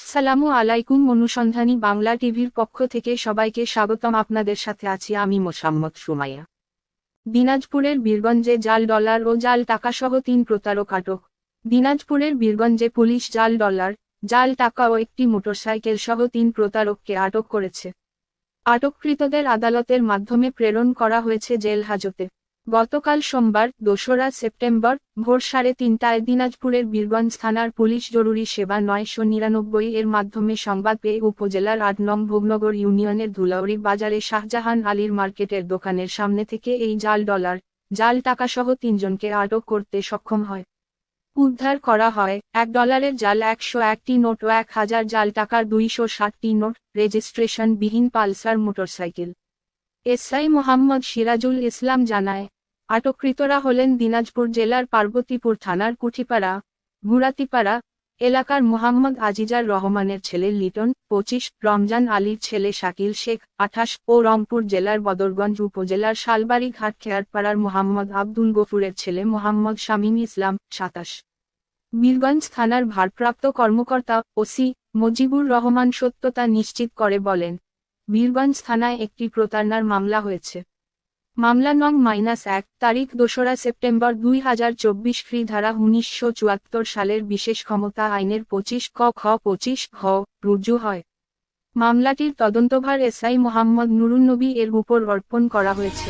আসসালামু আলাইকুম। অনুসন্ধানী বাংলা টিভির পক্ষ থেকে সবাইকে স্বাগতম। আপনাদের সাথে আছি আমি মোসাম্মদ সুমাইয়া। দিনাজপুরের বীরগঞ্জে জাল ডলার ও জাল টাকাসহ 3 প্রতারক আটক। দিনাজপুরের বীরগঞ্জে পুলিশ জাল ডলার, জাল টাকা ও একটি মোটরসাইকেল সহ 3 প্রতারককে আটক করেছে। আটককৃতদের আদালতের মাধ্যমে প্রেরণ করা হয়েছে জেল হাজতে। গতকাল সোমবার 2রা সেপ্টেম্বর ভোর 3:30টায় দিনাজপুরের বীরগঞ্জ থানার পুলিশ জরুরি সেবা 999 এর মাধ্যমে সংবাদ পেয়ে উপজেলার 8 নং ভোগনগর ইউনিয়নের ধুলাউড়ি বাজারে শাহজাহান আলীর মার্কেটের দোকানের সামনে থেকে এই জাল ডলার, জাল টাকাসহ 3 জনকে আটক করতে সক্ষম হয়। উদ্ধার করা হয় $1 জাল 101টি নোট ও 1000 জাল টাকার 260টি নোট, রেজিস্ট্রেশন বিহীন Pulsar motorcycle. SI Mohammad Sirajul Islam জানায়, আটককৃতরা হলেন দিনাজপুর জেলার পার্বতীপুর থানার কুঠিপাড়া, গুড়াতিপাড়া এলাকার মোহাম্মদ আজিজার রহমানের ছেলে লিটন 25, রমজান আলীর ছেলে শাকিল শেখ 28 ও রংপুর জেলার বদরগঞ্জ উপজেলার শালবাড়ি ঘাট খেয়ারপাড়ার মোহাম্মদ আব্দুল গফুরের ছেলে মোহাম্মদ শামীম ইসলাম 27। বীরগঞ্জ থানার ভারপ্রাপ্ত কর্মকর্তা ওসি মজিবুর রহমান সত্যতা নিশ্চিত করে বলেন, বীরগঞ্জ থানায় একটি প্রতারণার মামলা হয়েছে। মামলা নং -1 তারিখ 2রা সেপ্টেম্বর 2024 খ্রি ধারা 1974 সালের বিশেষ ক্ষমতা আইনের 25 ক খ 25 ঘ রুজু হয়। মামলাটির তদন্তভার এসআই মোহাম্মদ নুরুন্নবী এর উপর অর্পণ করা হয়েছে।